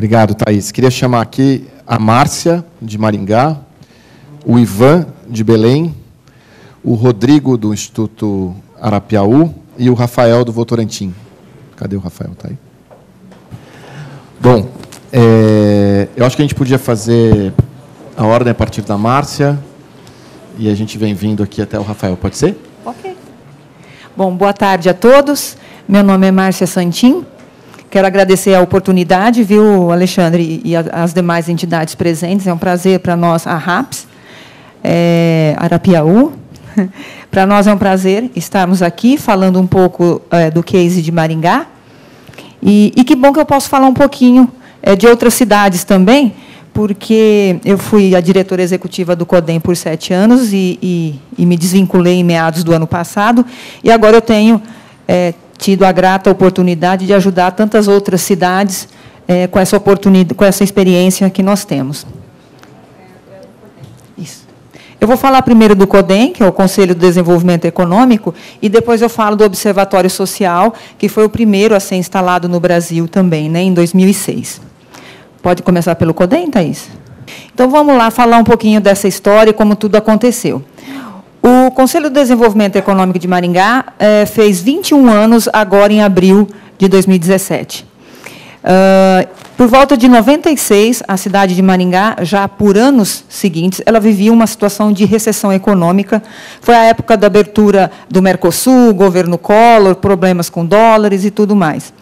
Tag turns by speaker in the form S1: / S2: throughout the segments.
S1: Obrigado, Thaís. Queria chamar aqui a Márcia, de Maringá, o Ivan, de Belém, o Rodrigo, do Instituto Arapiaú, e o Rafael, do Votorantim. Cadê o Rafael? Está aí. Bom, eu acho que a gente podia fazer a ordem a partir da Márcia, e a gente vem vindo aqui até o Rafael. Pode ser?
S2: Ok. Bom, boa tarde a todos. Meu nome é Márcia Santin. Quero agradecer a oportunidade, viu, Alexandre, e as demais entidades presentes. É um prazer para nós, a RAPS, Arapiaú. Para nós é um prazer estarmos aqui falando um pouco do case de Maringá. E que bom que eu posso falar um pouquinho de outras cidades também, porque eu fui a diretora executiva do CODEM por 7 anos e me desvinculei em meados do ano passado, e agora eu tenho tido a grata oportunidade de ajudar tantas outras cidades com essa oportunidade, com essa experiência que nós temos. Isso. Eu vou falar primeiro do CODEM, que é o Conselho do Desenvolvimento Econômico, e depois eu falo do Observatório Social, que foi o primeiro a ser instalado no Brasil também, em 2006. Pode começar pelo CODEM, Thaís? Então, vamos lá falar um pouquinho dessa história e como tudo aconteceu. O Conselho do Desenvolvimento Econômico de Maringá fez 21 anos agora em abril de 2017. Por volta de 96, a cidade de Maringá, já por anos seguintes, ela vivia uma situação de recessão econômica. Foi a época da abertura do Mercosul, governo Collor, problemas com dólares e tudo mais.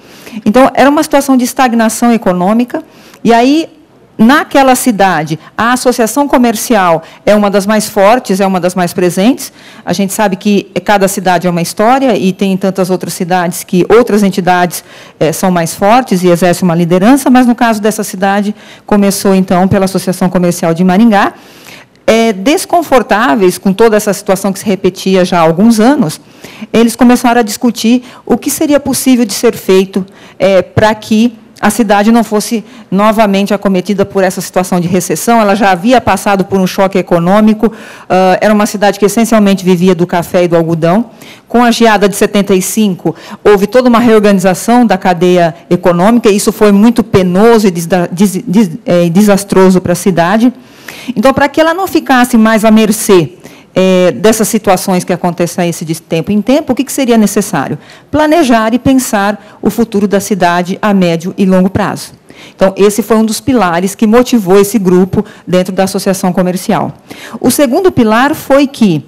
S2: Então, era uma situação de estagnação econômica, e aí, naquela cidade, a associação comercial é uma das mais fortes, é uma das mais presentes. A gente sabe que cada cidade é uma história e tem tantas outras cidades que outras entidades são mais fortes e exercem uma liderança, mas, no caso dessa cidade, começou, então, pela Associação Comercial de Maringá. Desconfortáveis com toda essa situação que se repetia já há alguns anos, eles começaram a discutir o que seria possível de ser feito para que a cidade não fosse novamente acometida por essa situação de recessão. Ela já havia passado por um choque econômico, era uma cidade que essencialmente vivia do café e do algodão. Com a geada de 75, houve toda uma reorganização da cadeia econômica, e isso foi muito penoso e desastroso para a cidade. Então, para que ela não ficasse mais à mercê dessas situações que acontecem de tempo em tempo, o que seria necessário? Planejar e pensar o futuro da cidade a médio e longo prazo. Então, esse foi um dos pilares que motivou esse grupo dentro da associação comercial. O segundo pilar foi que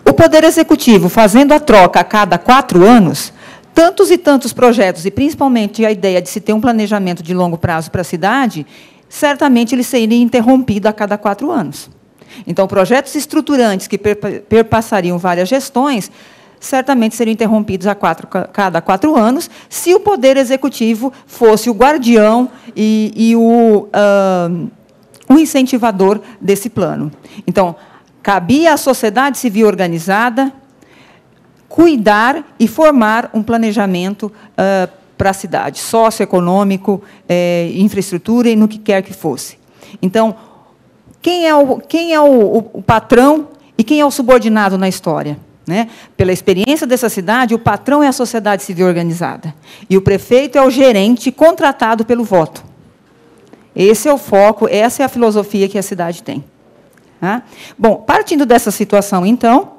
S2: o Poder Executivo, fazendo a troca a cada 4 anos, tantos e tantos projetos, e principalmente a ideia de se ter um planejamento de longo prazo para a cidade, certamente ele seria interrompido a cada 4 anos. Então, projetos estruturantes que perpassariam várias gestões, certamente seriam interrompidos a cada 4 anos, se o Poder Executivo fosse o guardião e o incentivador desse plano. Então, cabia à sociedade civil organizada cuidar e formar um planejamento para a cidade, socioeconômico, infraestrutura e no que quer que fosse. Então, quem é o patrão e quem é o subordinado na história? Pela experiência dessa cidade, o patrão é a sociedade civil organizada. E o prefeito é o gerente contratado pelo voto. Esse é o foco, essa é a filosofia que a cidade tem. Bom, partindo dessa situação, então,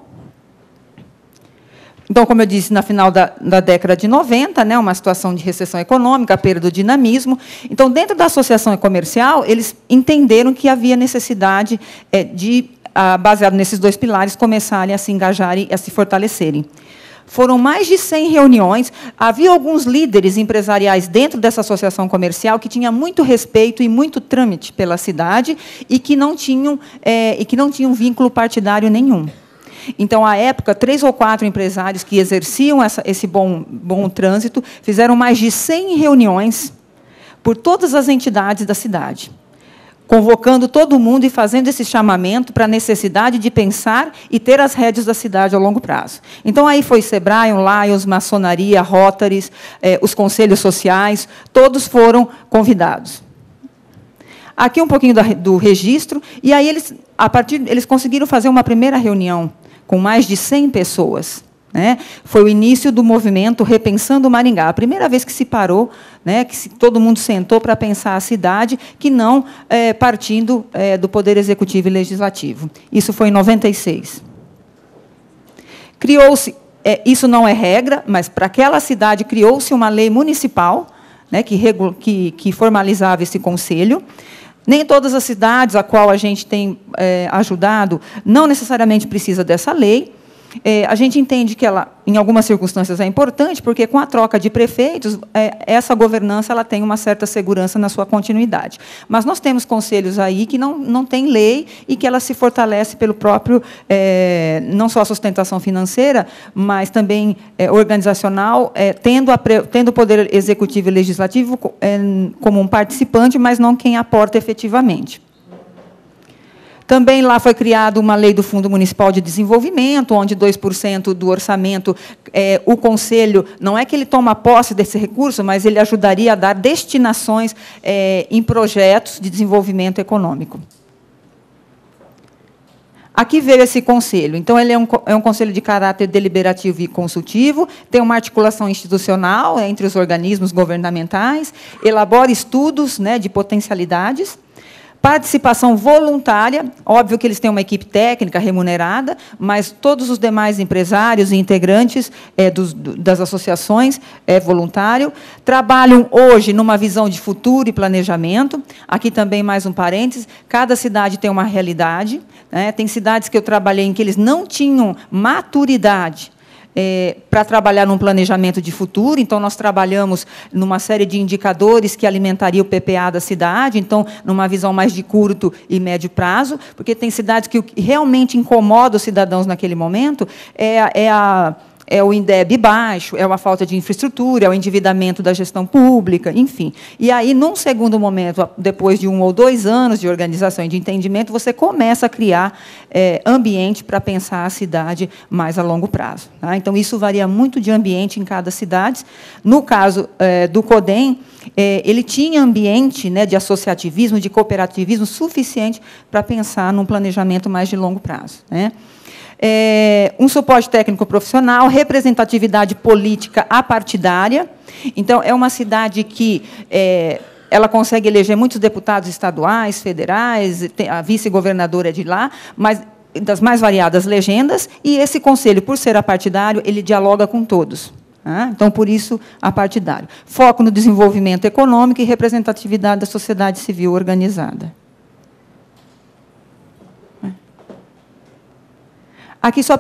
S2: como eu disse, na final da década de 90, uma situação de recessão econômica, perda do dinamismo. Então, dentro da associação comercial, eles entenderam que havia necessidade de, baseado nesses 2 pilares, começarem a se engajarem e a se fortalecerem. Foram mais de 100 reuniões. Havia alguns líderes empresariais dentro dessa associação comercial que tinham muito respeito e muito trâmite pela cidade e que não tinham vínculo partidário nenhum. Então, à época, 3 ou 4 empresários que exerciam esse bom trânsito fizeram mais de 100 reuniões por todas as entidades da cidade, convocando todo mundo e fazendo esse chamamento para a necessidade de pensar e ter as rédeas da cidade a longo prazo. Então, aí foi Sebrae, Lions, Maçonaria, Rotaries, os conselhos sociais, todos foram convidados. Aqui um pouquinho do registro, e aí eles conseguiram fazer uma primeira reunião com mais de 100 pessoas. né? Foi o início do movimento Repensando Maringá, a primeira vez que se parou, né, todo mundo sentou para pensar a cidade, que não partindo do Poder Executivo e Legislativo. Isso foi em 96. Criou-se, isso não é regra, mas para aquela cidade criou-se uma lei municipal, né, que formalizava esse conselho. Nem todas as cidades a qual a gente tem ajudado não necessariamente precisa dessa lei. A gente entende que ela, em algumas circunstâncias, é importante, porque, com a troca de prefeitos, essa governança ela tem uma certa segurança na sua continuidade. Mas nós temos conselhos aí que não têm lei e que ela se fortalece pelo próprio, não só a sustentação financeira, mas também organizacional, tendo o Poder Executivo e Legislativo como um participante, mas não quem aporta efetivamente. Também lá foi criada uma lei do Fundo Municipal de Desenvolvimento, onde 2% do orçamento, o Conselho, não é que ele toma posse desse recurso, mas ele ajudaria a dar destinações em projetos de desenvolvimento econômico. Aqui veio esse conselho. Então, ele é um conselho de caráter deliberativo e consultivo, tem uma articulação institucional entre os organismos governamentais, elabora estudos, né, de potencialidades, participação voluntária, óbvio que eles têm uma equipe técnica remunerada, mas todos os demais empresários e integrantes das associações é voluntário. Trabalham hoje numa visão de futuro e planejamento. Aqui também mais um parênteses, cada cidade tem uma realidade, né? Tem cidades que eu trabalhei em que eles não tinham maturidade para trabalhar num planejamento de futuro. Então, nós trabalhamos numa série de indicadores que alimentaria o PPA da cidade, então, numa visão mais de curto e médio prazo, porque tem cidades que o que realmente incomoda os cidadãos naquele momento é o INDEB baixo, é uma falta de infraestrutura, é o endividamento da gestão pública, enfim. E aí, num segundo momento, depois de 1 ou 2 anos de organização e de entendimento, você começa a criar ambiente para pensar a cidade mais a longo prazo. Tá? Então, isso varia muito de ambiente em cada cidade. No caso do CODEM, ele tinha ambiente, né, de associativismo, de cooperativismo suficiente para pensar num planejamento mais de longo prazo, né? Um suporte técnico profissional, representatividade política apartidária. Então, é uma cidade que ela consegue eleger muitos deputados estaduais, federais, a vice-governadora é de lá, mas das mais variadas legendas, e esse conselho, por ser apartidário, ele dialoga com todos. Então, por isso, apartidário. Foco no desenvolvimento econômico e representatividade da sociedade civil organizada. Aqui, só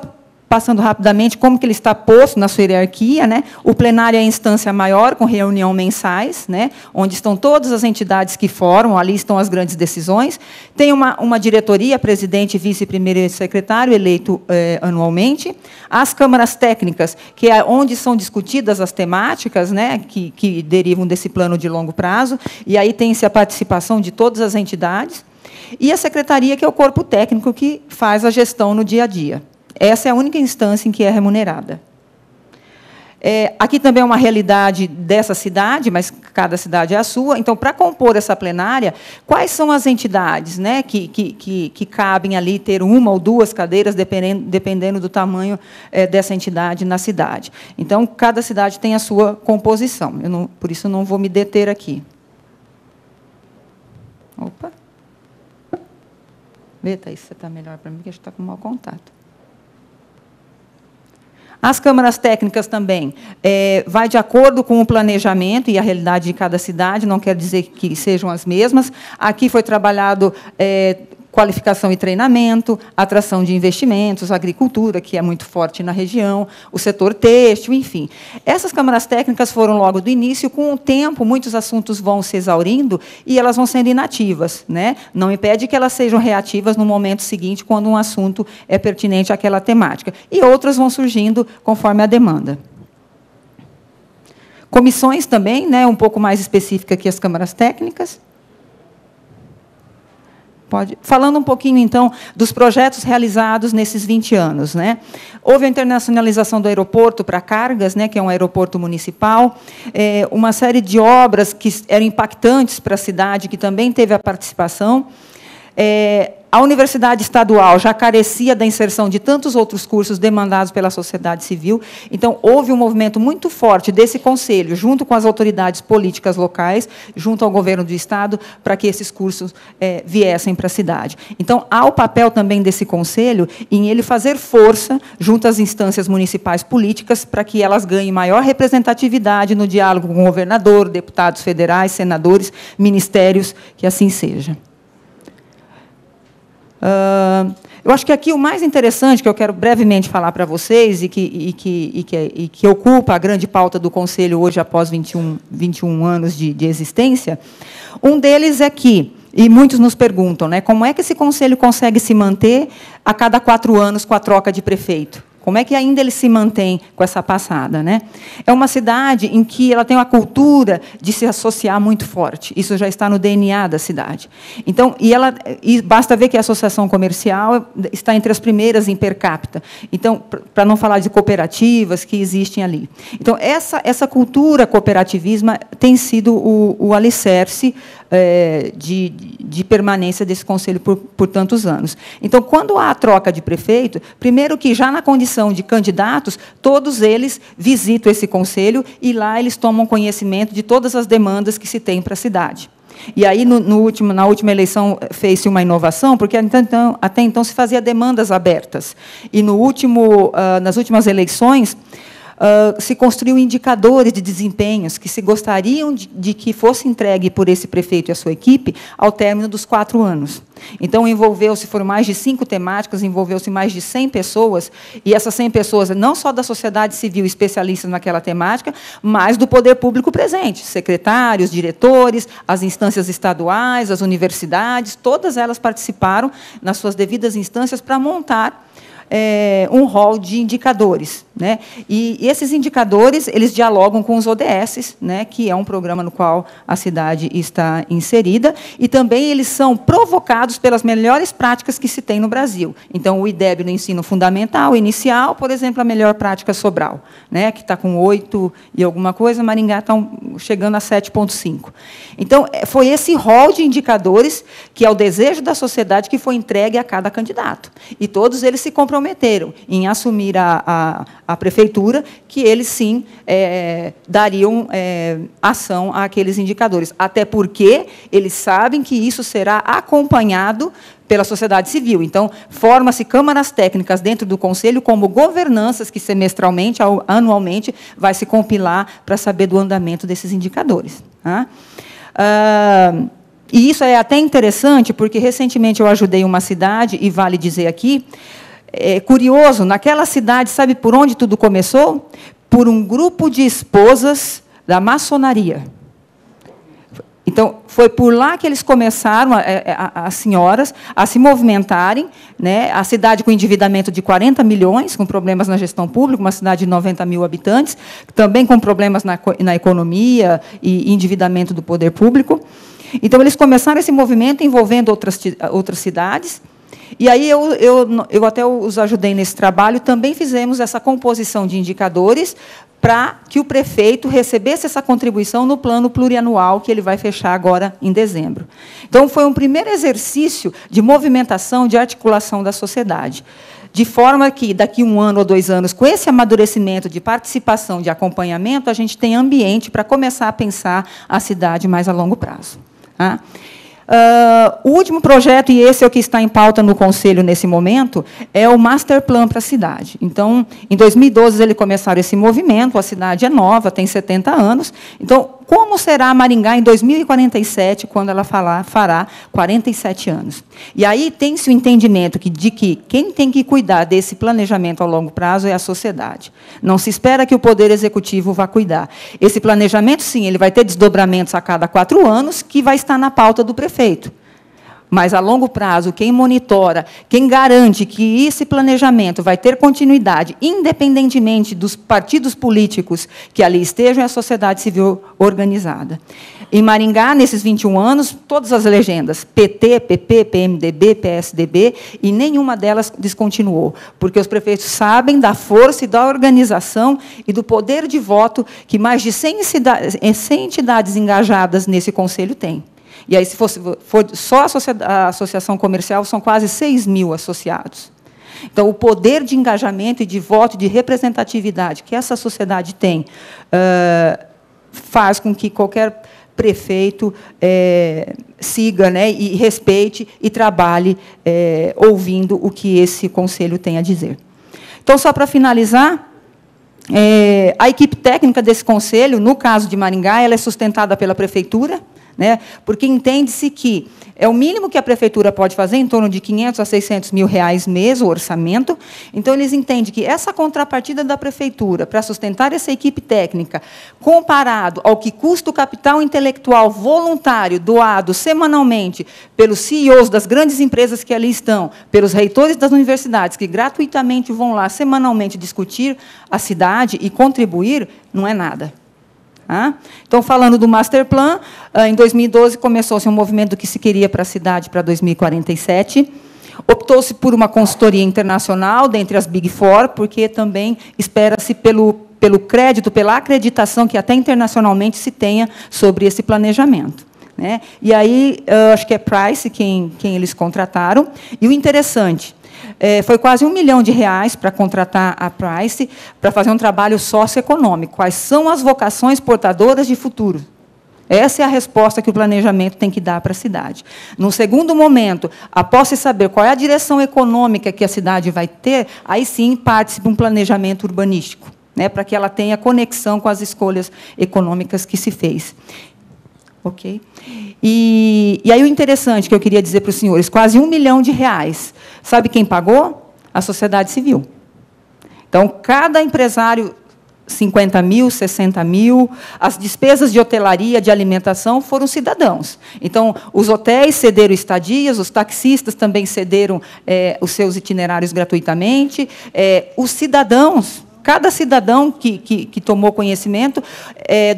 S2: passando rapidamente, como que ele está posto na sua hierarquia, né? O plenário é a instância maior, com reunião mensais, né? Onde estão todas as entidades que formam, ali estão as grandes decisões. Tem uma diretoria, presidente, vice, primeiro e secretário, eleito anualmente. As câmaras técnicas, que é onde são discutidas as temáticas, né? Que derivam desse plano de longo prazo, e aí tem-se a participação de todas as entidades. E a secretaria, que é o corpo técnico que faz a gestão no dia a dia. Essa é a única instância em que é remunerada. Aqui também é uma realidade dessa cidade, mas cada cidade é a sua. Então, para compor essa plenária, quais são as entidades, né, que cabem ali ter 1 ou 2 cadeiras, dependendo do tamanho dessa entidade na cidade? Então, cada cidade tem a sua composição. Por isso, não vou me deter aqui. Opa. Vê, Thaís, você está melhor para mim, porque a gente está com mau contato. As câmaras técnicas também vai de acordo com o planejamento e a realidade de cada cidade, não quer dizer que sejam as mesmas. Aqui foi trabalhado qualificação e treinamento, atração de investimentos, agricultura, que é muito forte na região, o setor têxtil, enfim. Essas câmaras técnicas foram logo do início. Com o tempo, muitos assuntos vão se exaurindo e elas vão sendo inativas, né? Não impede que elas sejam reativas no momento seguinte, quando um assunto é pertinente àquela temática. E outras vão surgindo conforme a demanda. Comissões também, né, um pouco mais específica que as câmaras técnicas. Falando um pouquinho, então, dos projetos realizados nesses 20 anos. Né? Houve a internacionalização do aeroporto para cargas, né, que é um aeroporto municipal, uma série de obras que eram impactantes para a cidade, que também teve a participação. A Universidade Estadual já carecia da inserção de tantos outros cursos demandados pela sociedade civil. Então, houve um movimento muito forte desse conselho, junto com as autoridades políticas locais, junto ao governo do Estado, para que esses cursos viessem para a cidade. Então, há o papel também desse conselho em ele fazer força junto às instâncias municipais políticas para que elas ganhem maior representatividade no diálogo com o governador, deputados federais, senadores, ministérios, que assim seja. Eu acho que aqui o mais interessante, que eu quero brevemente falar para vocês, e que ocupa a grande pauta do Conselho hoje, após 21 anos de existência, um deles é que, e muitos nos perguntam, né, como é que esse Conselho consegue se manter a cada 4 anos com a troca de prefeito? Como é que ainda ele se mantém com essa passada, né? É uma cidade em que ela tem uma cultura de se associar muito forte. Isso já está no DNA da cidade. Então, e basta ver que a associação comercial está entre as primeiras em per capita. Então, para não falar de cooperativas que existem ali. Então, essa cultura cooperativismo tem sido o alicerce de permanência desse conselho por tantos anos. Então, quando há a troca de prefeito, primeiro que já na condição de candidatos, todos eles visitam esse conselho e lá eles tomam conhecimento de todas as demandas que se tem para a cidade. E aí, na última eleição, fez-se uma inovação, porque até então se fazia demandas abertas. E nas últimas eleições, se construiu indicadores de desempenhos que se gostariam de que fosse entregue por esse prefeito e a sua equipe ao término dos 4 anos. Então, foram mais de 5 temáticas, envolveu-se mais de 100 pessoas, e essas 100 pessoas, não só da sociedade civil especialistas naquela temática, mas do poder público presente, secretários, diretores, as instâncias estaduais, as universidades, todas elas participaram nas suas devidas instâncias para montar um rol de indicadores, né? E esses indicadores eles dialogam com os ODS, né, que é um programa no qual a cidade está inserida, e também eles são provocados pelas melhores práticas que se tem no Brasil. Então, o IDEB no ensino fundamental, inicial, por exemplo, a melhor prática Sobral, né, que está com 8 e alguma coisa, Maringá está chegando a 7,5. Então, foi esse rol de indicadores que é o desejo da sociedade que foi entregue a cada candidato. E todos eles se comprometeram em assumir a prefeitura, que eles, sim, dariam ação àqueles indicadores. Até porque eles sabem que isso será acompanhado pela sociedade civil. Então, forma-se câmaras técnicas dentro do Conselho como governanças que, semestralmente, anualmente, vai se compilar para saber do andamento desses indicadores. Tá? E isso é até interessante, porque, recentemente, eu ajudei uma cidade, e vale dizer aqui, curioso, naquela cidade, sabe por onde tudo começou? Por um grupo de esposas da maçonaria. Então, foi por lá que eles começaram, as senhoras, a se movimentarem, né? A cidade com endividamento de 40 milhões, com problemas na gestão pública, uma cidade de 90 mil habitantes, também com problemas na economia e endividamento do poder público. Então, eles começaram esse movimento envolvendo outras cidades. E aí eu até os ajudei nesse trabalho, também fizemos essa composição de indicadores para que o prefeito recebesse essa contribuição no plano plurianual, que ele vai fechar agora em dezembro. Então, foi um primeiro exercício de movimentação, de articulação da sociedade, de forma que, daqui 1 ano ou 2 anos, com esse amadurecimento de participação, de acompanhamento, a gente tem ambiente para começar a pensar a cidade mais a longo prazo. Tá? O último projeto, e esse é o que está em pauta no Conselho nesse momento, é o Master Plan para a cidade. Então, em 2012, eles começaram esse movimento, a cidade é nova, tem 70 anos. Então, como será Maringá em 2047, quando ela fará 47 anos? E aí tem-se o entendimento de que quem tem que cuidar desse planejamento a longo prazo é a sociedade. Não se espera que o Poder Executivo vá cuidar. Esse planejamento, sim, ele vai ter desdobramentos a cada 4 anos, que vai estar na pauta do prefeito. Mas, a longo prazo, quem monitora, quem garante que esse planejamento vai ter continuidade, independentemente dos partidos políticos que ali estejam, é a sociedade civil organizada. Em Maringá, nesses 21 anos, todas as legendas, PT, PP, PMDB, PSDB, e nenhuma delas descontinuou, porque os prefeitos sabem da força e da organização e do poder de voto que mais de 100 entidades engajadas nesse conselho têm. E aí, se for só a associação comercial, são quase 6.000 associados. Então, o poder de engajamento e de voto, de representatividade que essa sociedade tem, faz com que qualquer prefeito siga, né, e respeite e trabalhe ouvindo o que esse conselho tem a dizer. Então, só para finalizar, a equipe técnica desse conselho, no caso de Maringá, ela é sustentada pela prefeitura, né, porque entende-se que é o mínimo que a prefeitura pode fazer, em torno de 500 a 600 mil reais mês, o orçamento. Então, eles entendem que essa contrapartida da prefeitura para sustentar essa equipe técnica, comparado ao que custa o capital intelectual voluntário doado semanalmente pelos CEOs das grandes empresas que ali estão, pelos reitores das universidades, que gratuitamente vão lá semanalmente discutir a cidade e contribuir, não é nada. Então, falando do Master Plan, em 2012 começou-se um movimento do que se queria para a cidade para 2047. Optou-se por uma consultoria internacional, dentre as Big Four, porque também espera-se pelo crédito, pela acreditação que até internacionalmente se tenha sobre esse planejamento, né? E aí, acho que é Price quem eles contrataram. E o interessante, foi quase R$1 milhão para contratar a Price para fazer um trabalho socioeconômico. Quais são as vocações portadoras de futuro? Essa é a resposta que o planejamento tem que dar para a cidade. Num segundo momento, após se saber qual é a direção econômica que a cidade vai ter, aí sim parte-se para um planejamento urbanístico, né, para que ela tenha conexão com as escolhas econômicas que se fez. Ok? E aí o interessante que eu queria dizer para os senhores, quase R$1 milhão. Sabe quem pagou? A sociedade civil. Então, cada empresário, 50 mil, 60 mil, as despesas de hotelaria, de alimentação, foram cidadãos. Então, os hotéis cederam estadias, os taxistas também cederam os seus itinerários gratuitamente, os cidadãos, cada cidadão que tomou conhecimento,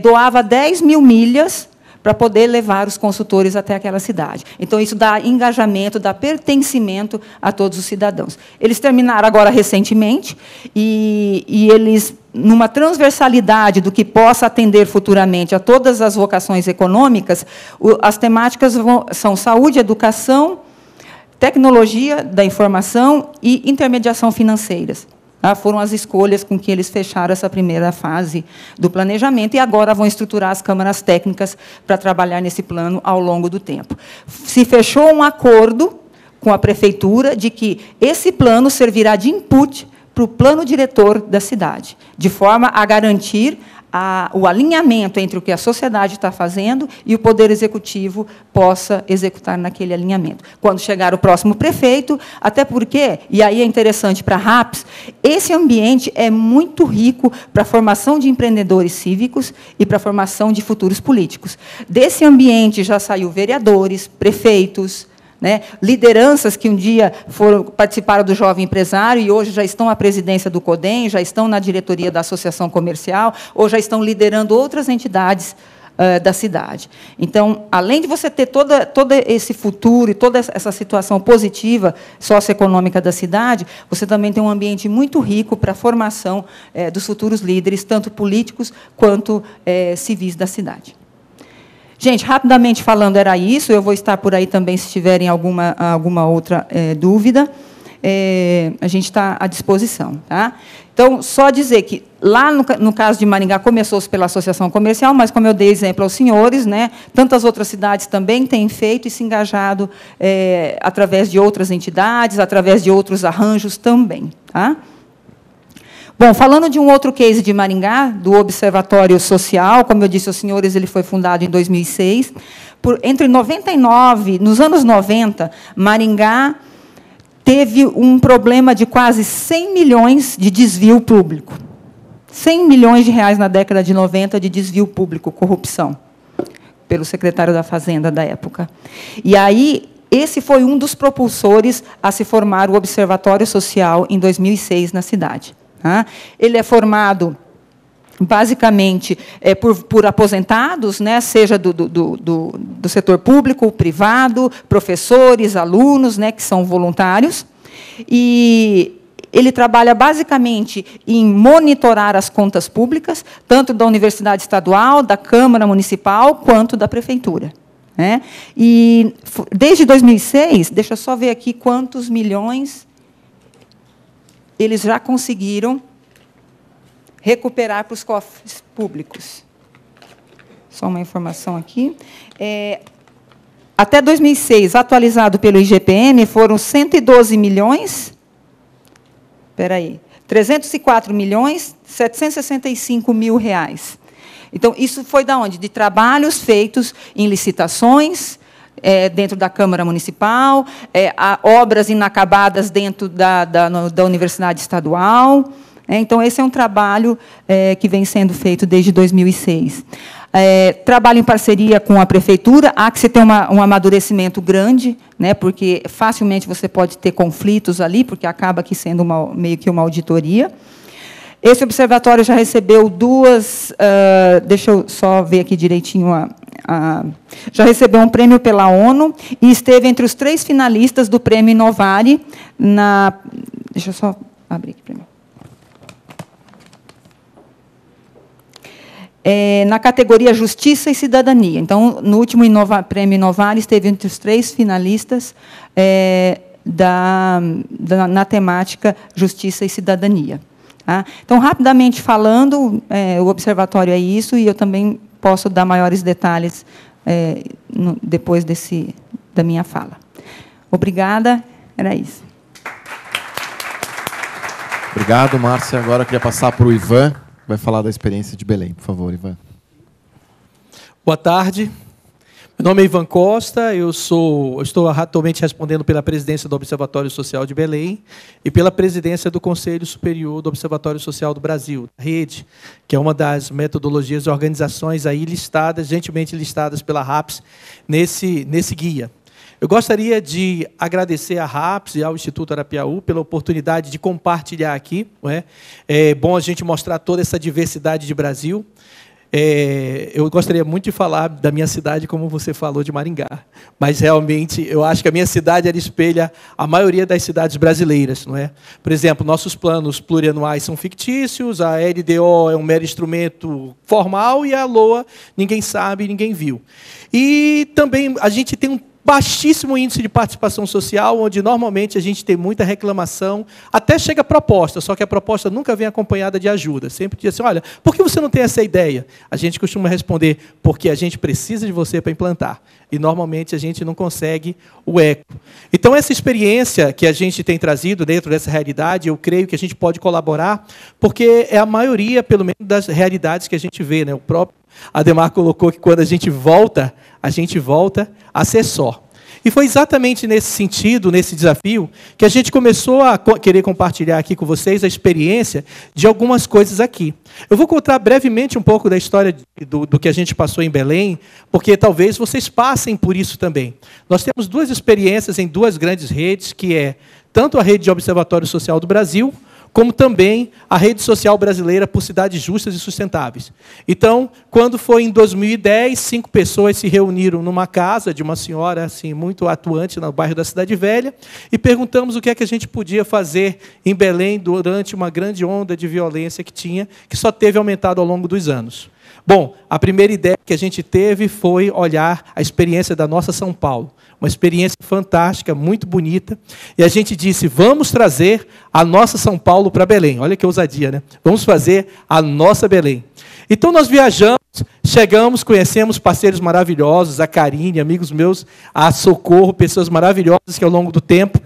S2: doava 10 mil milhas para poder levar os consultores até aquela cidade. Então, isso dá engajamento, dá pertencimento a todos os cidadãos. Eles terminaram agora recentemente, e eles, numa transversalidade do que possa atender futuramente a todas as vocações econômicas, as temáticas são saúde, educação, tecnologia da informação e intermediação financeiras. Foram as escolhas com que eles fecharam essa primeira fase do planejamento e agora vão estruturar as câmaras técnicas para trabalhar nesse plano ao longo do tempo. Se fechou um acordo com a prefeitura de que esse plano servirá de input para o plano diretor da cidade, de forma a garantir o alinhamento entre o que a sociedade está fazendo e o Poder Executivo possa executar naquele alinhamento. Quando chegar o próximo prefeito, até porque, e aí é interessante para a RAPS, esse ambiente é muito rico para a formação de empreendedores cívicos e para a formação de futuros políticos. Desse ambiente já saiu vereadores, prefeitos, né, lideranças que um dia participaram do Jovem Empresário e hoje já estão à presidência do CODEM, já estão na diretoria da Associação Comercial, ou já estão liderando outras entidades da cidade. Então, além de você ter todo esse futuro e toda essa situação positiva socioeconômica da cidade, você também tem um ambiente muito rico para a formação dos futuros líderes, tanto políticos quanto civis da cidade. Gente, rapidamente falando, era isso. Eu vou estar por aí também, se tiverem alguma outra dúvida. A gente está à disposição. Tá? Então, só dizer que, lá no caso de Maringá, começou-se pela associação comercial, mas, como eu dei exemplo aos senhores, né, tantas outras cidades também têm feito e se engajado através de outras entidades, através de outros arranjos também. Tá? Bom, falando de um outro case de Maringá, do Observatório Social, como eu disse aos senhores, ele foi fundado em 2006. Entre 99, nos anos 90, Maringá teve um problema de quase 100 milhões de desvio público. 100 milhões de reais na década de 90 de desvio público, corrupção, pelo secretário da Fazenda da época. E aí, esse foi um dos propulsores a se formar o Observatório Social em 2006 na cidade. Ele é formado, basicamente, por aposentados, né, seja do setor público, privado, professores, alunos, né, que são voluntários. E ele trabalha, basicamente, em monitorar as contas públicas, tanto da Universidade Estadual, da Câmara Municipal, quanto da Prefeitura. né? E desde 2006, deixa eu só ver aqui quantos milhões eles já conseguiram recuperar para os cofres públicos. Só uma informação aqui. Até 2006, atualizado pelo IGPM, foram 112 milhões... Espera aí. 304 milhões, 765 mil reais. Então, isso foi da onde? De trabalhos feitos em licitações, dentro da Câmara Municipal, obras inacabadas dentro da Universidade Estadual. Então, esse é um trabalho que vem sendo feito desde 2006. Trabalho em parceria com a Prefeitura, há que se ter um amadurecimento grande, né, porque facilmente você pode ter conflitos ali, porque acaba aqui sendo meio que uma auditoria. Esse observatório já recebeu deixa eu só ver aqui direitinho, já recebeu um prêmio pela ONU e esteve entre os 3 finalistas do Prêmio Inovare, deixa eu só abrir aqui para mim. Na categoria Justiça e Cidadania. Então, no último Prêmio Inovare, esteve entre os 3 finalistas na temática Justiça e Cidadania. Tá? Então, rapidamente falando, o observatório é isso, e eu também posso dar maiores detalhes depois da minha fala. Obrigada, era isso.
S1: Obrigado, Márcia. Agora eu queria passar para o Ivan, vai falar da experiência de Belém. Por favor, Ivan.
S3: Boa tarde. Meu nome é Ivan Costa, eu estou atualmente respondendo pela presidência do Observatório Social de Belém e pela presidência do Conselho Superior do Observatório Social do Brasil, a rede, que é uma das metodologias e organizações aí listadas, gentilmente listadas pela RAPS, nesse guia. Eu gostaria de agradecer à RAPS e ao Instituto Arapiaú pela oportunidade de compartilhar aqui. Não é? É bom a gente mostrar toda essa diversidade de Brasil. Eu gostaria muito de falar da minha cidade, como você falou, de Maringá. Mas, realmente, eu acho que a minha cidade ela espelha a maioria das cidades brasileiras. Não é? Por exemplo, nossos planos plurianuais são fictícios, a LDO é um mero instrumento formal e a LOA ninguém sabe, ninguém viu. E também a gente tem um baixíssimo índice de participação social, onde normalmente a gente tem muita reclamação, até chega a proposta, só que a proposta nunca vem acompanhada de ajuda. Sempre diz assim, olha, por que você não tem essa ideia? A gente costuma responder, porque a gente precisa de você para implantar. E, normalmente, a gente não consegue o eco. Então, essa experiência que a gente tem trazido dentro dessa realidade, eu creio que a gente pode colaborar, porque é a maioria, pelo menos, das realidades que a gente vê. Né? O próprio Ademar colocou que, quando a gente volta a ser só. E foi exatamente nesse sentido, nesse desafio, que a gente começou a querer compartilhar aqui com vocês a experiência de algumas coisas aqui. Eu vou contar brevemente um pouco da história do que a gente passou em Belém, porque talvez vocês passem por isso também. Nós temos 2 experiências em 2 grandes redes, que é tanto a Rede de Observatório Social do Brasil, como também a Rede Social Brasileira por Cidades Justas e Sustentáveis. Então, quando foi em 2010, 5 pessoas se reuniram numa casa de uma senhora assim, muito atuante no bairro da Cidade Velha, e perguntamos o que é que a gente podia fazer em Belém durante uma grande onda de violência que tinha, que só teve aumentado ao longo dos anos. Bom, a primeira ideia que a gente teve foi olhar a experiência da nossa São Paulo. Uma experiência fantástica, muito bonita. E a gente disse, vamos trazer a nossa São Paulo para Belém. Olha que ousadia, né? Vamos fazer a nossa Belém. Então, nós viajamos, chegamos, conhecemos parceiros maravilhosos, a Karine, amigos meus, a Socorro, pessoas maravilhosas que, ao longo do tempo,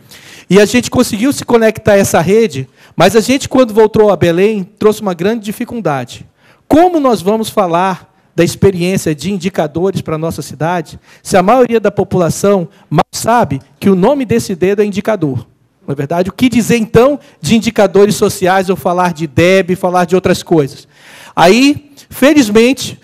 S3: e a gente conseguiu se conectar a essa rede, mas a gente, quando voltou a Belém, trouxe uma grande dificuldade. Como nós vamos falar da experiência de indicadores para a nossa cidade, se a maioria da população mal sabe que o nome desse dedo é indicador? Não é verdade? O que dizer, então, de indicadores sociais, ou falar de DEB, falar de outras coisas? Aí, felizmente,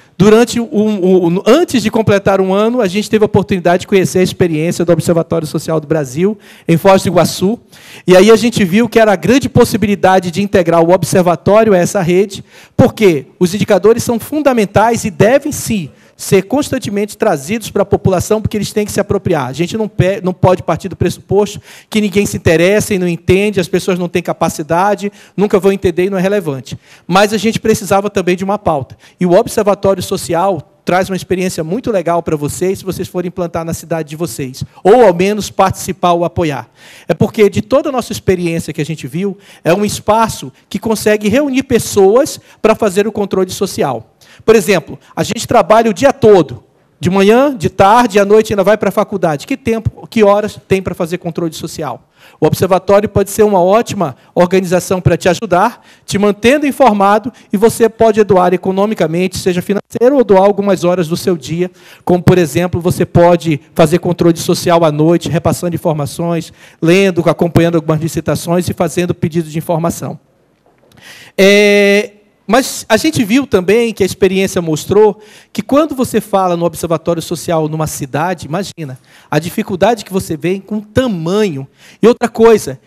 S3: antes de completar um ano, a gente teve a oportunidade de conhecer a experiência do Observatório Social do Brasil, em Foz do Iguaçu, e aí a gente viu que era a grande possibilidade de integrar o observatório a essa rede, porque os indicadores são fundamentais e devem, sim, ser constantemente trazidos para a população, porque eles têm que se apropriar. A gente não pode partir do pressuposto que ninguém se interessa e não entende, as pessoas não têm capacidade, nunca vão entender e não é relevante. Mas a gente precisava também de uma pauta. E o Observatório Social traz uma experiência muito legal para vocês, se vocês forem implantar na cidade de vocês, ou ao menos participar ou apoiar. É porque de toda a nossa experiência que a gente viu, é um espaço que consegue reunir pessoas para fazer o controle social. Por exemplo, a gente trabalha o dia todo, de manhã, de tarde, à noite ainda vai para a faculdade. Que tempo, que horas tem para fazer controle social? O observatório pode ser uma ótima organização para te ajudar, te mantendo informado, e você pode doar economicamente, seja financeiro, ou doar algumas horas do seu dia, como, por exemplo, você pode fazer controle social à noite, repassando informações, lendo, acompanhando algumas licitações e fazendo pedidos de informação. Mas a gente viu também que a experiência mostrou que quando você fala no observatório social numa cidade, imagina, a dificuldade que você vê com o tamanho. E outra coisa,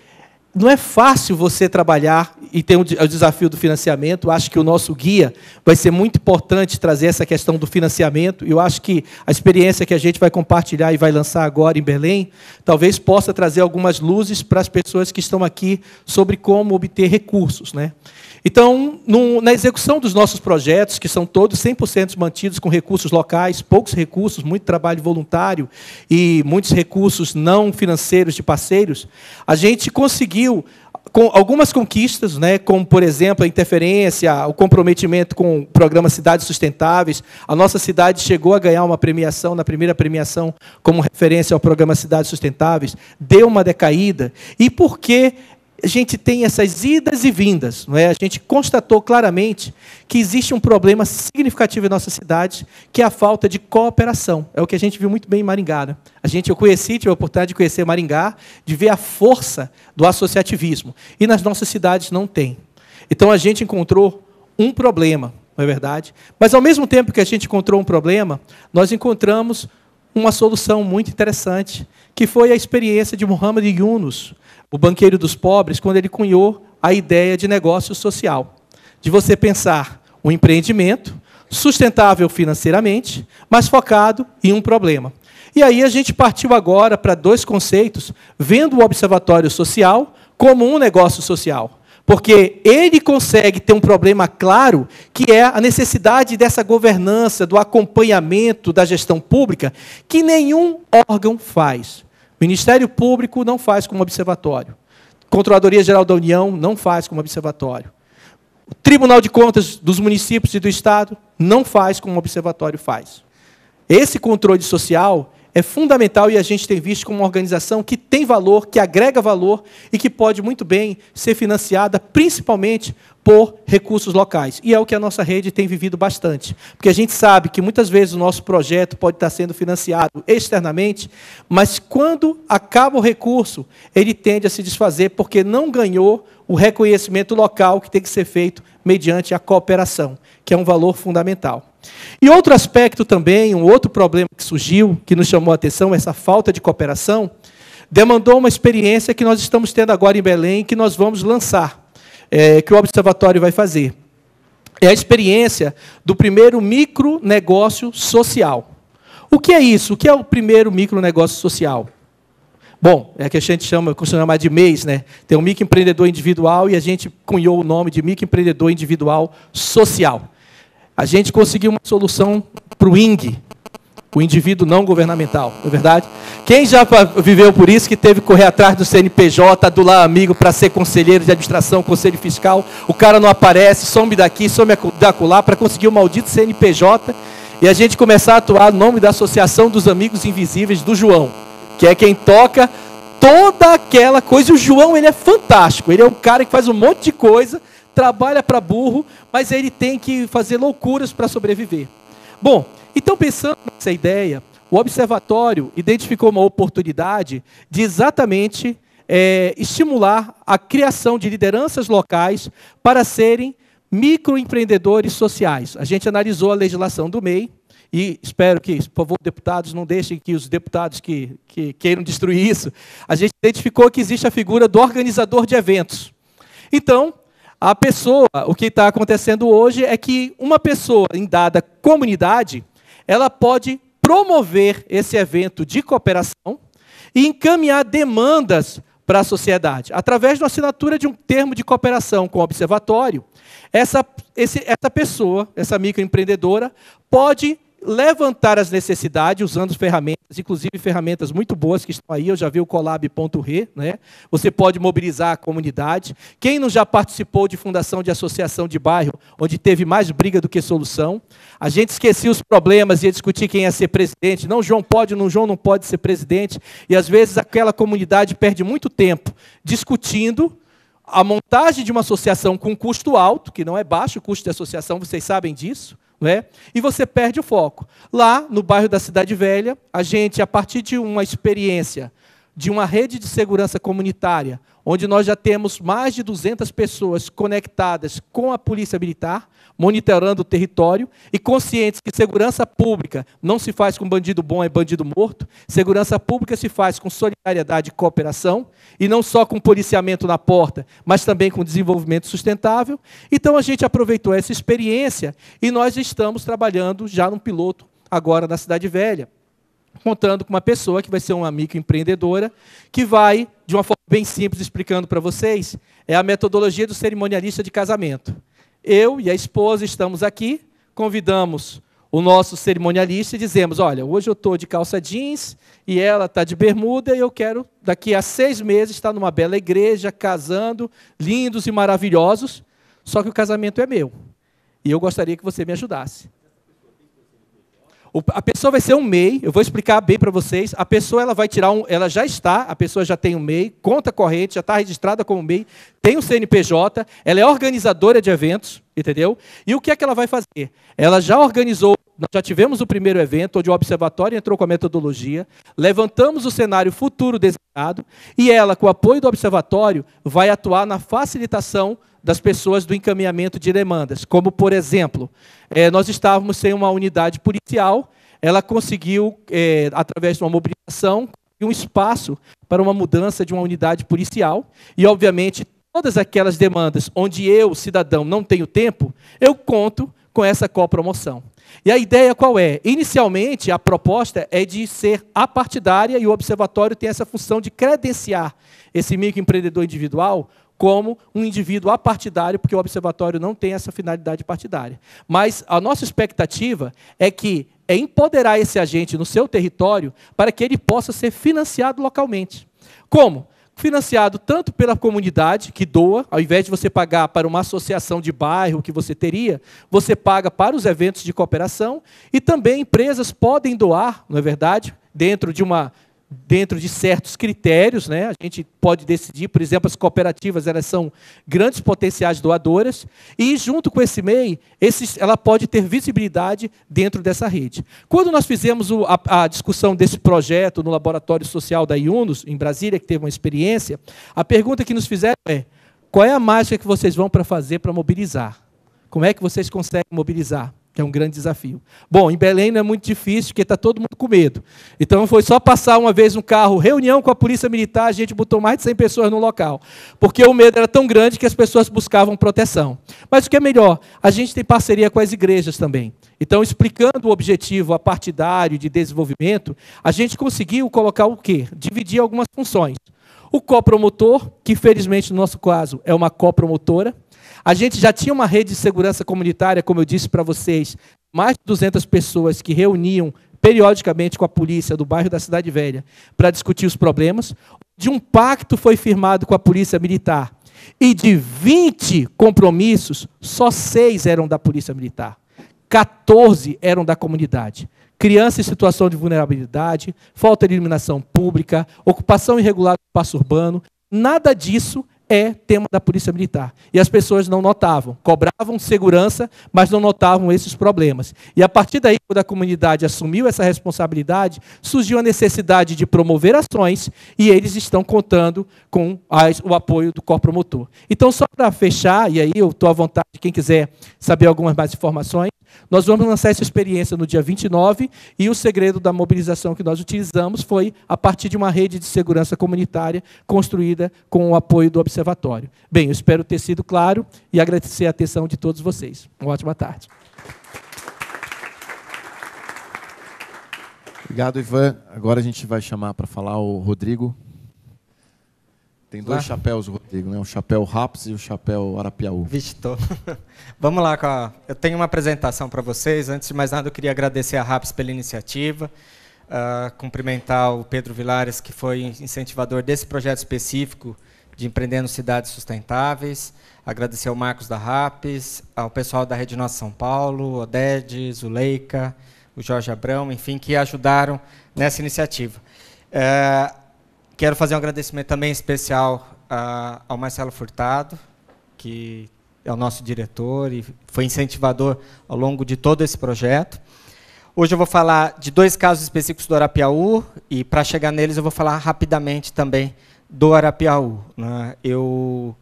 S3: não é fácil você trabalhar e ter o desafio do financiamento. Eu acho que o nosso guia vai ser muito importante trazer essa questão do financiamento. Eu acho que a experiência que a gente vai compartilhar e vai lançar agora em Belém, talvez possa trazer algumas luzes para as pessoas que estão aqui sobre como obter recursos, né? Então, na execução dos nossos projetos, que são todos 100% mantidos com recursos locais, poucos recursos, muito trabalho voluntário e muitos recursos não financeiros de parceiros, a gente conseguiu, com algumas conquistas, né, como, por exemplo, a interferência, o comprometimento com o programa Cidades Sustentáveis. A nossa cidade chegou a ganhar uma premiação, na primeira premiação, como referência ao programa Cidades Sustentáveis, deu uma decaída. E por que a gente tem essas idas e vindas, não é? A gente constatou claramente que existe um problema significativo em nossa cidade, que é a falta de cooperação. É o que a gente viu muito bem em Maringá, né? Eu tive a oportunidade de conhecer Maringá, de ver a força do associativismo. E nas nossas cidades não tem. Então, a gente encontrou um problema, não é verdade? Mas, ao mesmo tempo que a gente encontrou um problema, nós encontramos uma solução muito interessante, que foi a experiência de Muhammad Yunus, o banqueiro dos pobres, quando ele cunhou a ideia de negócio social, de você pensar um empreendimento sustentável financeiramente, mas focado em um problema. E aí a gente partiu agora para dois conceitos, vendo o observatório social como um negócio social. Porque ele consegue ter um problema claro, que é a necessidade dessa governança, do acompanhamento da gestão pública, que nenhum órgão faz. O Ministério Público não faz como observatório. A Controladoria Geral da União não faz como observatório. O Tribunal de Contas dos municípios e do Estado não faz como o observatório faz. Esse controle social é fundamental e a gente tem visto como uma organização que tem valor, que agrega valor e que pode muito bem ser financiada, principalmente por recursos locais. E é o que a nossa rede tem vivido bastante. Porque a gente sabe que muitas vezes o nosso projeto pode estar sendo financiado externamente, mas quando acaba o recurso, ele tende a se desfazer porque não ganhou o reconhecimento local que tem que ser feito mediante a cooperação, que é um valor fundamental. E outro aspecto também, um outro problema que surgiu, que nos chamou a atenção, essa falta de cooperação, demandou uma experiência que nós estamos tendo agora em Belém, que nós vamos lançar, que o Observatório vai fazer. É a experiência do primeiro micronegócio social. O que é isso? O que é o primeiro micronegócio social? Bom, é que a gente costuma chamar de MEIs, né? Tem um microempreendedor individual e a gente cunhou o nome de microempreendedor individual social. A gente conseguiu uma solução para o ING, o indivíduo não governamental, não é verdade? Quem já viveu por isso, que teve que correr atrás do CNPJ, do lá amigo para ser conselheiro de administração, conselho fiscal, o cara não aparece, some daqui, some da acolá para conseguir o maldito CNPJ e a gente começar a atuar no nome da Associação dos Amigos Invisíveis do João, que é quem toca toda aquela coisa. O João, ele é fantástico, ele é um cara que faz um monte de coisa, trabalha para burro, mas ele tem que fazer loucuras para sobreviver. Bom, então pensando nessa ideia, o Observatório identificou uma oportunidade de exatamente estimular a criação de lideranças locais para serem microempreendedores sociais. A gente analisou a legislação do MEI, e espero que, por favor, deputados, não deixem que os deputados que queiram destruir isso. A gente identificou que existe a figura do organizador de eventos. Então, a pessoa, o que está acontecendo hoje é que uma pessoa em dada comunidade, ela pode promover esse evento de cooperação e encaminhar demandas para a sociedade. Através da assinatura de um termo de cooperação com o observatório, essa pessoa, essa microempreendedora, pode levantar as necessidades usando ferramentas, inclusive ferramentas muito boas que estão aí, eu já vi o Colab.re, né? Você pode mobilizar a comunidade. Quem não já participou de fundação de associação de bairro, onde teve mais briga do que solução? A gente esquecia os problemas, ia discutir quem ia ser presidente. Não, João pode, não, João não pode ser presidente. E, às vezes, aquela comunidade perde muito tempo discutindo a montagem de uma associação com custo alto, que não é baixo o custo de associação, vocês sabem disso, não é? E você perde o foco. Lá, no bairro da Cidade Velha, a gente, a partir de uma experiência de uma rede de segurança comunitária, onde nós já temos mais de 200 pessoas conectadas com a Polícia Militar, monitorando o território, e conscientes que segurança pública não se faz com bandido bom é bandido morto, segurança pública se faz com solidariedade e cooperação, e não só com policiamento na porta, mas também com desenvolvimento sustentável. Então, a gente aproveitou essa experiência e nós estamos trabalhando já num piloto agora na Cidade Velha, contando com uma pessoa que vai ser uma microempreendedora, que vai, de uma forma bem simples, explicando para vocês, é a metodologia do cerimonialista de casamento. Eu e a esposa estamos aqui, convidamos o nosso cerimonialista e dizemos, olha, hoje eu estou de calça jeans e ela está de bermuda e eu quero, daqui a 6 meses, estar numa bela igreja, casando, lindos e maravilhosos, só que o casamento é meu. E eu gostaria que você me ajudasse. A pessoa vai ser um MEI, eu vou explicar bem para vocês. A pessoa ela vai tirar ela já está, a pessoa já tem um MEI, conta corrente, já está registrada como MEI, tem um CNPJ, ela é organizadora de eventos, entendeu? E o que é que ela vai fazer? Ela já organizou, nós já tivemos o primeiro evento, onde o observatório entrou com a metodologia, levantamos o cenário futuro desejado, e ela, com o apoio do observatório, vai atuar na facilitação das pessoas do encaminhamento de demandas. Como, por exemplo, nós estávamos sem uma unidade policial, ela conseguiu, através de uma mobilização, um espaço para uma mudança de uma unidade policial, e, obviamente, todas aquelas demandas onde eu, cidadão, não tenho tempo, eu conto com essa copromoção. E a ideia qual é? Inicialmente, a proposta é de ser apartidária, e o observatório tem essa função de credenciar esse microempreendedor individual como um indivíduo apartidário, porque o observatório não tem essa finalidade partidária. Mas a nossa expectativa é empoderar esse agente no seu território para que ele possa ser financiado localmente. Como? Financiado tanto pela comunidade, que doa, ao invés de você pagar para uma associação de bairro que você teria, você paga para os eventos de cooperação, e também empresas podem doar, não é verdade, dentro de certos critérios, né? A gente pode decidir, por exemplo, as cooperativas, elas são grandes potenciais doadoras, e junto com esse MEI, ela pode ter visibilidade dentro dessa rede. Quando nós fizemos a discussão desse projeto no Laboratório Social da IUNOS, em Brasília, que teve uma experiência, a pergunta que nos fizeram é, qual é a mágica que vocês vão fazer para mobilizar? Como é que vocês conseguem mobilizar? Que é um grande desafio. Bom, em Belém não é muito difícil, porque está todo mundo com medo. Então, foi só passar uma vez um carro, reunião com a Polícia Militar, a gente botou mais de 100 pessoas no local, porque o medo era tão grande que as pessoas buscavam proteção. Mas o que é melhor, a gente tem parceria com as igrejas também. Então, explicando o objetivo apartidário de desenvolvimento, a gente conseguiu colocar o quê? Dividir algumas funções. O copromotor, que, felizmente, no nosso caso, é uma copromotora. A gente já tinha uma rede de segurança comunitária, como eu disse para vocês, mais de 200 pessoas que reuniam periodicamente com a polícia do bairro da Cidade Velha para discutir os problemas. De um pacto foi firmado com a Polícia Militar. E de 20 compromissos, só 6 eram da Polícia Militar. 14 eram da comunidade. Criança em situação de vulnerabilidade, falta de iluminação pública, ocupação irregular do espaço urbano, nada disso é tema da Polícia Militar. E as pessoas não notavam, cobravam segurança, mas não notavam esses problemas. E a partir daí, quando a comunidade assumiu essa responsabilidade, surgiu a necessidade de promover ações, e eles estão contando com o apoio do copromotor. Então, só para fechar, e aí eu estou à vontade, quem quiser saber algumas mais informações, nós vamos lançar essa experiência no dia 29, e o segredo da mobilização que nós utilizamos foi a partir de uma rede de segurança comunitária construída com o apoio do observatório. Bem, eu espero ter sido claro e agradecer a atenção de todos vocês. Uma ótima tarde.
S1: Obrigado, Ivan. Agora a gente vai chamar para falar o Rodrigo. Tem dois chapéus, Rodrigo, né? O chapéu RAPS e o chapéu Arapiaú.
S4: Vixe, tô. Vamos lá. Eu tenho uma apresentação para vocês. Antes de mais nada, eu queria agradecer a RAPS pela iniciativa, cumprimentar o Pedro Vilares, que foi incentivador desse projeto específico de Empreendendo Cidades Sustentáveis. Agradecer ao Marcos da RAPS, ao pessoal da Rede Nossa São Paulo, Oded, Zuleika, o Jorge Abrão, enfim, que ajudaram nessa iniciativa. Quero fazer um agradecimento também especial ao Marcelo Furtado, que é o nosso diretor e foi incentivador ao longo de todo esse projeto. Hoje eu vou falar de dois casos específicos do Arapiaú, e para chegar neles eu vou falar rapidamente também do Arapiaú, né? Eu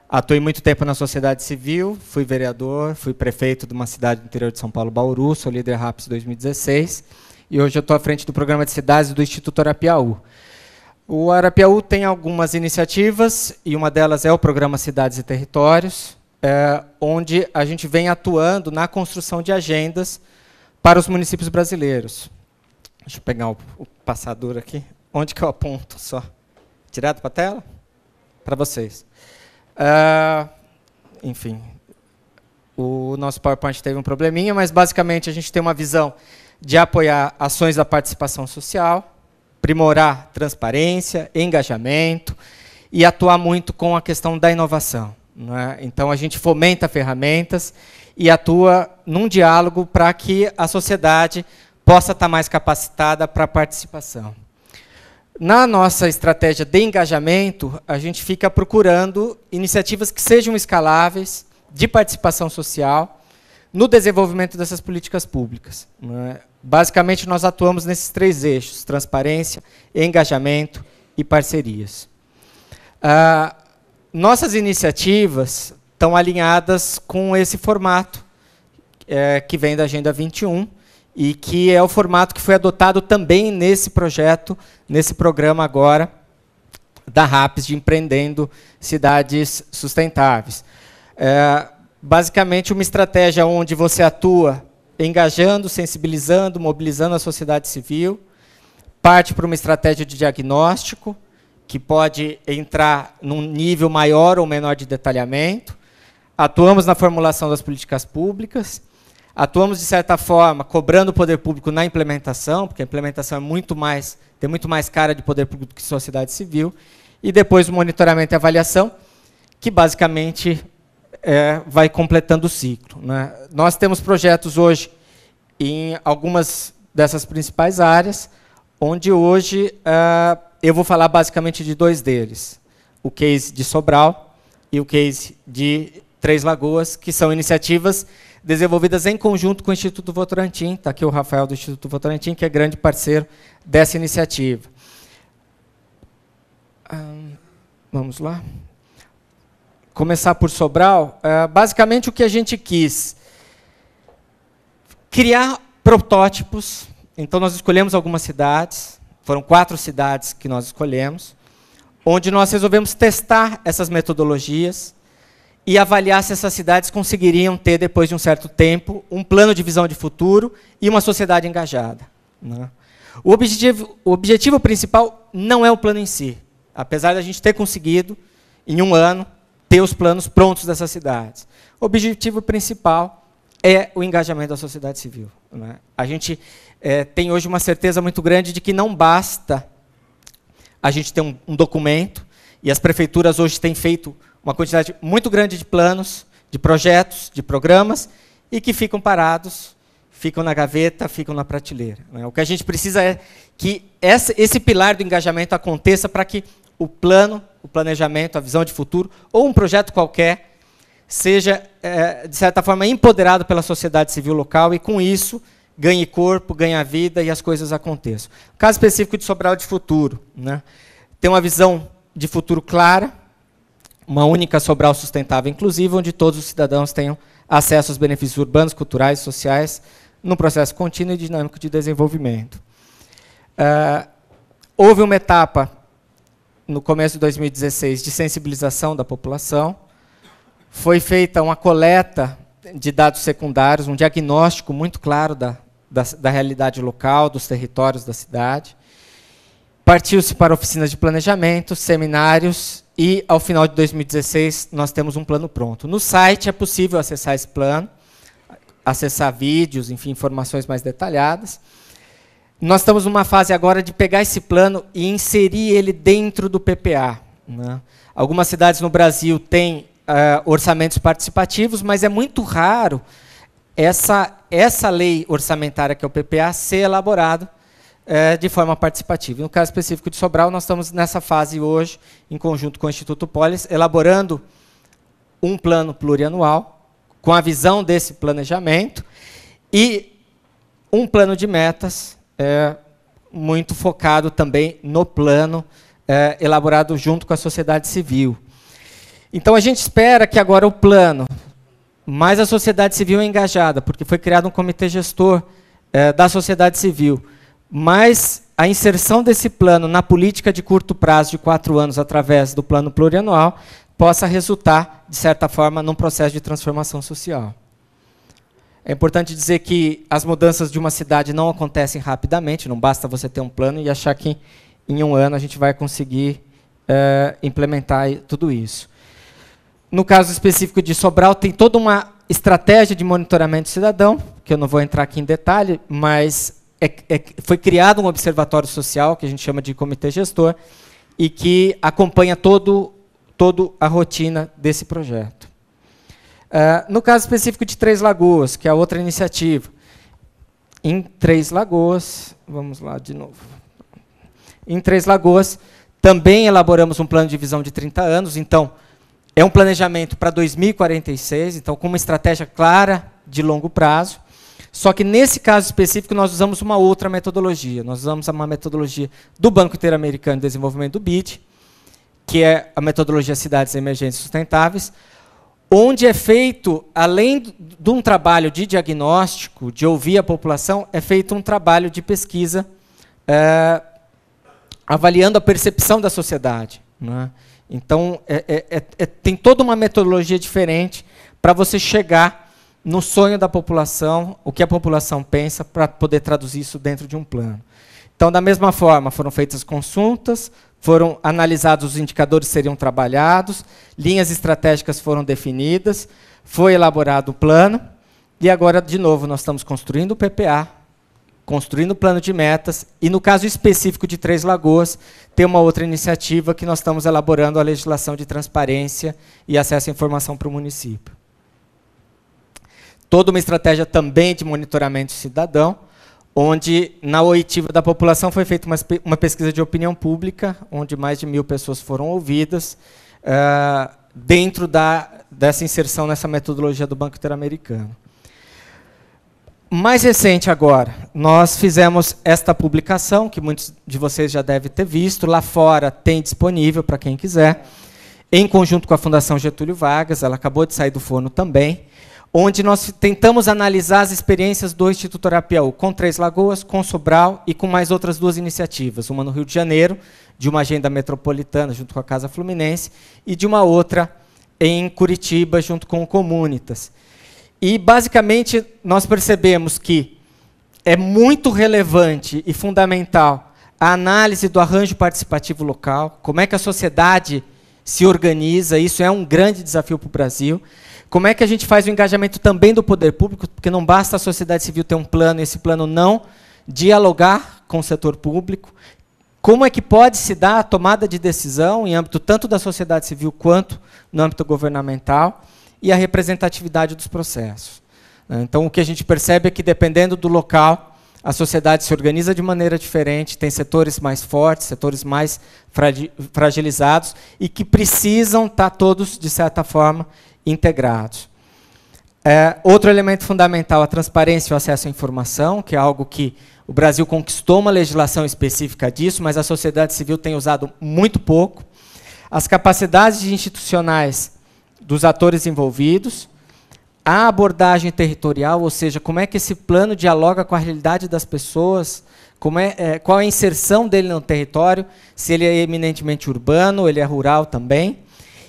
S4: atuei muito tempo na sociedade civil, fui vereador, fui prefeito de uma cidade do interior de São Paulo, Bauru, sou líder RAPS 2016, e hoje eu estou à frente do Programa de Cidades do Instituto Arapiaú. O Arapiaú tem algumas iniciativas, e uma delas é o Programa Cidades e Territórios, onde a gente vem atuando na construção de agendas para os municípios brasileiros. Deixa eu pegar o passador aqui. Onde que eu aponto só? Direto para a tela? Para vocês. Enfim, o nosso PowerPoint teve um probleminha, mas basicamente a gente tem uma visão de apoiar ações da participação social, aprimorar transparência, engajamento e atuar muito com a questão da inovação, né? Então, a gente fomenta ferramentas e atua num diálogo para que a sociedade possa estar mais capacitada para a participação. Na nossa estratégia de engajamento, a gente fica procurando iniciativas que sejam escaláveis, de participação social, no desenvolvimento dessas políticas públicas, né? Basicamente, nós atuamos nesses três eixos: transparência, engajamento e parcerias. Nossas iniciativas estão alinhadas com esse formato que vem da Agenda 21 e que é o formato que foi adotado também nesse projeto, nesse programa agora da RAPS de Empreendendo Cidades Sustentáveis. Basicamente, uma estratégia onde você atua engajando, sensibilizando, mobilizando a sociedade civil, parte para uma estratégia de diagnóstico, que pode entrar num nível maior ou menor de detalhamento, atuamos na formulação das políticas públicas, atuamos, de certa forma, cobrando o poder público na implementação, porque a implementação tem muito mais cara de poder público que sociedade civil, e depois o monitoramento e avaliação, que basicamente vai completando o ciclo, né? Nós temos projetos hoje em algumas dessas principais áreas, onde hoje eu vou falar basicamente de dois deles: o case de Sobral e o case de Três Lagoas, que são iniciativas desenvolvidas em conjunto com o Instituto Votorantim. Está aqui o Rafael do Instituto Votorantim, que é grande parceiro dessa iniciativa. Vamos lá. Começar por Sobral. Basicamente, o que a gente quis: criar protótipos. Então, nós escolhemos algumas cidades, foram 4 cidades que nós escolhemos, onde nós resolvemos testar essas metodologias e avaliar se essas cidades conseguiriam ter, depois de um certo tempo, um plano de visão de futuro e uma sociedade engajada, né? O objetivo principal não é o plano em si, apesar de a gente ter conseguido, em um ano, ter os planos prontos dessas cidades. O objetivo principal é o engajamento da sociedade civil, né? A gente tem hoje uma certeza muito grande de que não basta a gente ter um documento, e as prefeituras hoje têm feito uma quantidade muito grande de planos, de projetos, de programas, e que ficam parados, ficam na gaveta, ficam na prateleira, né? O que a gente precisa é que esse pilar do engajamento aconteça para que o plano, o planejamento, a visão de futuro, ou um projeto qualquer, seja, de certa forma, empoderado pela sociedade civil local e, com isso, ganhe corpo, ganhe vida e as coisas aconteçam. O caso específico de Sobral de Futuro, né? Tem uma visão de futuro clara, uma única Sobral sustentável inclusiva, onde todos os cidadãos tenham acesso aos benefícios urbanos, culturais e sociais, num processo contínuo e dinâmico de desenvolvimento. Houve uma etapa, no começo de 2016, de sensibilização da população. Foi feita uma coleta de dados secundários, um diagnóstico muito claro da realidade local, dos territórios da cidade. Partiu-se para oficinas de planejamento, seminários e, ao final de 2016, nós temos um plano pronto. No site é possível acessar esse plano, acessar vídeos, enfim, informações mais detalhadas. Nós estamos numa fase agora de pegar esse plano e inserir ele dentro do PPA, né? Algumas cidades no Brasil têm orçamentos participativos, mas é muito raro essa lei orçamentária, que é o PPA, ser elaborado de forma participativa. No caso específico de Sobral, nós estamos nessa fase hoje, em conjunto com o Instituto Polis, elaborando um plano plurianual, com a visão desse planejamento, e um plano de metas muito focado também no plano elaborado junto com a sociedade civil. Então, a gente espera que agora o plano, mais a sociedade civil engajada, porque foi criado um comitê gestor da sociedade civil, mas a inserção desse plano na política de curto prazo de 4 anos, através do plano plurianual, possa resultar, de certa forma, num processo de transformação social. É importante dizer que as mudanças de uma cidade não acontecem rapidamente, não basta você ter um plano e achar que em 1 ano a gente vai conseguir implementar tudo isso. No caso específico de Sobral, tem toda uma estratégia de monitoramento cidadão, que eu não vou entrar aqui em detalhe, mas foi criado um observatório social, que a gente chama de comitê gestor, e que acompanha toda a rotina desse projeto. No caso específico de Três Lagoas, que é a outra iniciativa, em Três Lagoas, vamos lá de novo. Em Três Lagoas, também elaboramos um plano de visão de 30 anos, então, é um planejamento para 2046, então, com uma estratégia clara de longo prazo. Só que, nesse caso específico, nós usamos uma outra metodologia. Nós usamos uma metodologia do Banco Interamericano de Desenvolvimento, do BID, que é a metodologia Cidades Emergentes Sustentáveis, onde é feito, além de um trabalho de diagnóstico, de ouvir a população, é feito um trabalho de pesquisa avaliando a percepção da sociedade, né? Então, tem toda uma metodologia diferente para você chegar no sonho da população, o que a população pensa, para poder traduzir isso dentro de um plano. Então, da mesma forma, foram feitas consultas, foram analisados os indicadores que seriam trabalhados, linhas estratégicas foram definidas, foi elaborado o plano, e agora, de novo, nós estamos construindo o PPA, construindo o plano de metas, e no caso específico de Três Lagoas, tem uma outra iniciativa que nós estamos elaborando a legislação de transparência e acesso à informação para o município. Toda uma estratégia também de monitoramento cidadão, onde, na oitiva da população, foi feita uma pesquisa de opinião pública, onde mais de 1.000 pessoas foram ouvidas, dentro dessa inserção nessa metodologia do Banco Interamericano. Mais recente agora, nós fizemos esta publicação, que muitos de vocês já devem ter visto, lá fora tem disponível para quem quiser, em conjunto com a Fundação Getúlio Vargas, ela acabou de sair do forno também, onde nós tentamos analisar as experiências do Instituto Arapiaú, com Três Lagoas, com Sobral e com mais outras 2 iniciativas, uma no Rio de Janeiro, de uma agenda metropolitana, junto com a Casa Fluminense, e de uma outra em Curitiba, junto com o Comunitas. E, basicamente, nós percebemos que é muito relevante e fundamental a análise do arranjo participativo local, como é que a sociedade se organiza, isso é um grande desafio para o Brasil. Como é que a gente faz o engajamento também do poder público, porque não basta a sociedade civil ter um plano, e esse plano não dialogar com o setor público. Como é que pode se dar a tomada de decisão em âmbito tanto da sociedade civil quanto no âmbito governamental, e a representatividade dos processos. Então, o que a gente percebe é que, dependendo do local, a sociedade se organiza de maneira diferente, tem setores mais fortes, setores mais fragilizados, e que precisam estar todos, de certa forma, integrados. Outro elemento fundamental, a transparência e o acesso à informação, que é algo que o Brasil conquistou uma legislação específica disso, mas a sociedade civil tem usado muito pouco. As capacidades institucionais dos atores envolvidos, a abordagem territorial, ou seja, como é que esse plano dialoga com a realidade das pessoas, qual é a inserção dele no território, se ele é eminentemente urbano, ele é rural também,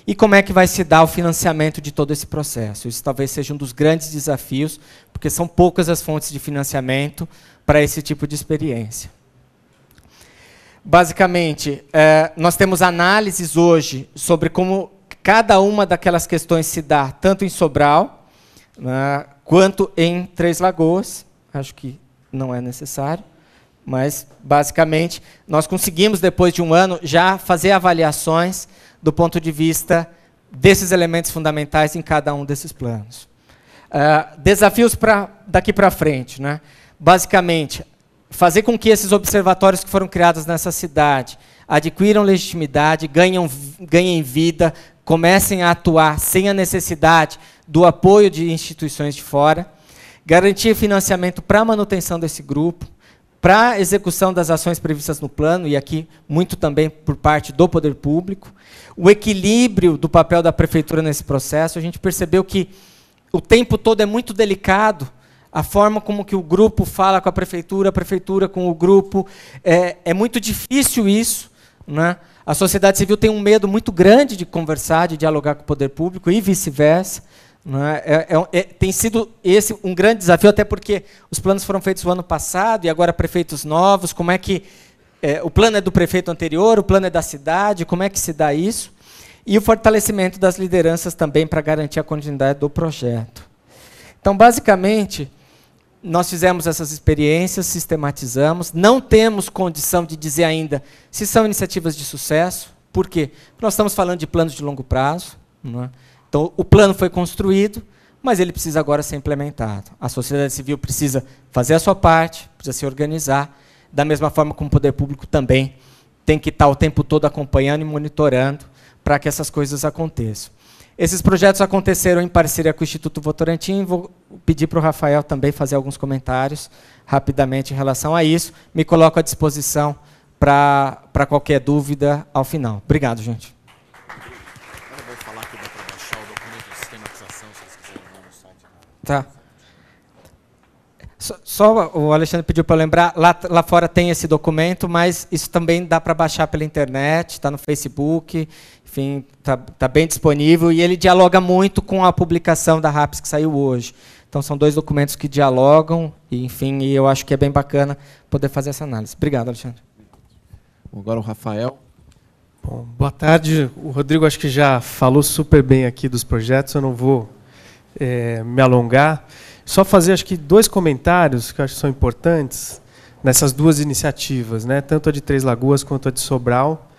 S4: e como é que vai se dar o financiamento de todo esse processo. Isso talvez seja um dos grandes desafios, porque são poucas as fontes de financiamento para esse tipo de experiência. Basicamente, nós temos análises hoje sobre como cada uma daquelas questões se dá, tanto em Sobral, né, quanto em Três Lagoas. Acho que não é necessário, mas, basicamente, nós conseguimos, depois de um ano, já fazer avaliações do ponto de vista desses elementos fundamentais em cada um desses planos. Desafios daqui para frente, né? Basicamente, fazer com que esses observatórios que foram criados nessa cidade adquiram legitimidade, ganhem vida, comecem a atuar sem a necessidade do apoio de instituições de fora, garantir financiamento para a manutenção desse grupo, para a execução das ações previstas no plano, e aqui muito também por parte do poder público, o equilíbrio do papel da prefeitura nesse processo. A gente percebeu que o tempo todo é muito delicado, a forma como que o grupo fala com a prefeitura com o grupo, é muito difícil isso, né? A sociedade civil tem um medo muito grande de conversar, de dialogar com o poder público e vice-versa, né? Tem sido esse um grande desafio, até porque os planos foram feitos no ano passado e agora prefeitos novos, como é que o plano é do prefeito anterior, o plano é da cidade, como é que se dá isso? E o fortalecimento das lideranças também para garantir a continuidade do projeto. Então, basicamente, nós fizemos essas experiências, sistematizamos, não temos condição de dizer ainda se são iniciativas de sucesso. Por quê? Porque nós estamos falando de planos de longo prazo, não é? Então, o plano foi construído, mas ele precisa agora ser implementado. A sociedade civil precisa fazer a sua parte, precisa se organizar, da mesma forma como o poder público também tem que estar o tempo todo acompanhando e monitorando para que essas coisas aconteçam. Esses projetos aconteceram em parceria com o Instituto Votorantim. Vou pedir para o Rafael também fazer alguns comentários rapidamente em relação a isso. Me coloco à disposição para qualquer dúvida ao final. Obrigado, gente.
S5: Agora eu vou falar que dá para baixar o documento de sistematização, se eles quiserem ver no site.
S4: Tá. Só o Alexandre pediu para lembrar, lá fora tem esse documento, mas isso também dá para baixar pela internet, está no Facebook, enfim, está bem disponível, e ele dialoga muito com a publicação da RAPS que saiu hoje. Então, são dois documentos que dialogam, e, enfim, e eu acho que é bem bacana poder fazer essa análise. Obrigado, Alexandre.
S1: Agora o Rafael.
S6: Bom, boa tarde. O Rodrigo acho que já falou super bem aqui dos projetos, eu não vou me alongar. Só fazer, acho que, dois comentários que eu acho que são importantes nessas duas iniciativas, né? Tanto a de Três Lagoas quanto a de Sobral,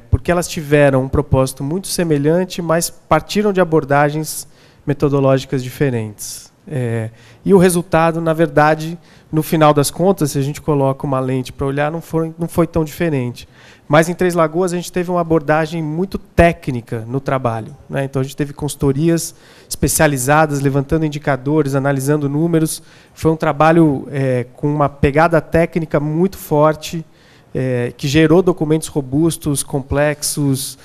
S6: porque elas tiveram um propósito muito semelhante, mas partiram de abordagens metodológicas diferentes. E o resultado, na verdade, no final das contas, se a gente coloca uma lente para olhar, não foi tão diferente. Mas em Três Lagoas a gente teve uma abordagem muito técnica no trabalho, né? Então a gente teve consultorias especializadas, levantando indicadores, analisando números. Foi um trabalho com uma pegada técnica muito forte, que gerou documentos robustos, complexos,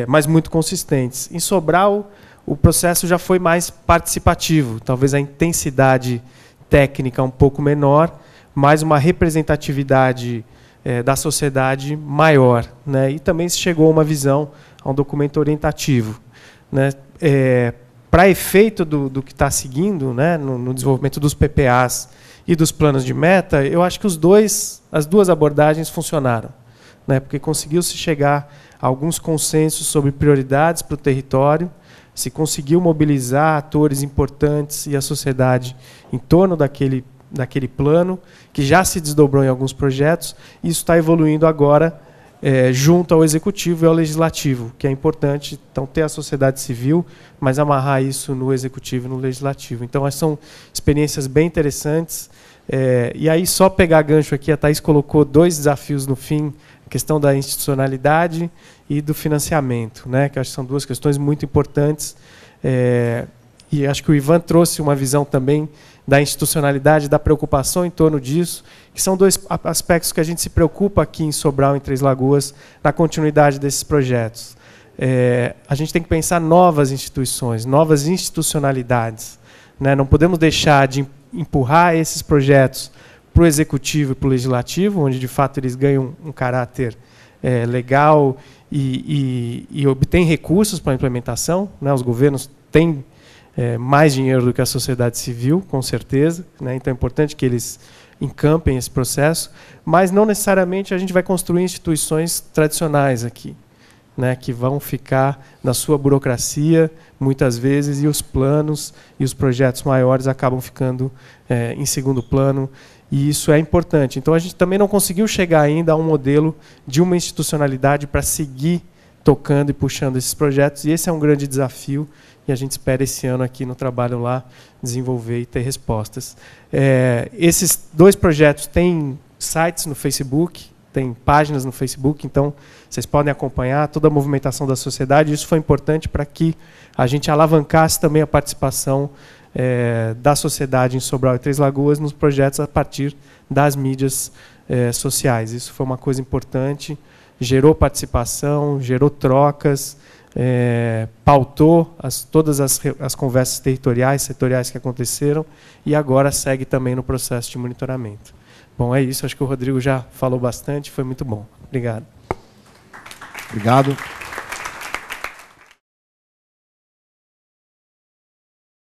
S6: mas muito consistentes. Em Sobral, o processo já foi mais participativo, talvez a intensidade técnica um pouco menor, mas uma representatividade da sociedade maior, né? E também se chegou a uma visão, a um documento orientativo, né? Para efeito do que está seguindo, né, no desenvolvimento dos PPAs e dos planos de meta, eu acho que as duas abordagens funcionaram, né? Porque conseguiu-se chegar a alguns consensos sobre prioridades para o território, se conseguiu mobilizar atores importantes e a sociedade em torno daquele plano, que já se desdobrou em alguns projetos, e isso está evoluindo agora junto ao Executivo e ao Legislativo, que é importante, então, ter a sociedade civil, mas amarrar isso no Executivo e no Legislativo. Então, essas são experiências bem interessantes. E aí, só pegar gancho aqui, a Thaís colocou dois desafios no fim, a questão da institucionalidade e do financiamento, né, que acho que são duas questões muito importantes. E acho que o Ivan trouxe uma visão também da institucionalidade, da preocupação em torno disso, que são dois aspectos que a gente se preocupa aqui em Sobral, em Três Lagoas, na continuidade desses projetos. A gente tem que pensar novas instituições, novas institucionalidades, né? Não podemos deixar de empurrar esses projetos para o Executivo e para o Legislativo, onde, de fato, eles ganham um caráter legal e obtêm recursos para a implementação, né? Os governos têm mais dinheiro do que a sociedade civil, com certeza, né? Então é importante que eles encampem esse processo, mas não necessariamente a gente vai construir instituições tradicionais aqui, né, que vão ficar na sua burocracia, muitas vezes, e os planos e os projetos maiores acabam ficando em segundo plano, e isso é importante. Então, a gente também não conseguiu chegar ainda a um modelo de uma institucionalidade para seguir tocando e puxando esses projetos, e esse é um grande desafio, e a gente espera esse ano aqui no trabalho lá desenvolver e ter respostas. Esses 2 projetos têm sites no Facebook, tem páginas no Facebook, então vocês podem acompanhar toda a movimentação da sociedade. Isso foi importante para que a gente alavancasse também a participação da sociedade em Sobral e Três Lagoas nos projetos a partir das mídias sociais. Isso foi uma coisa importante, gerou participação, gerou trocas, pautou todas as conversas territoriais, setoriais que aconteceram, e agora segue também no processo de monitoramento. Bom, é isso. Acho que o Rodrigo já falou bastante, foi muito bom. Obrigado.
S1: Obrigado.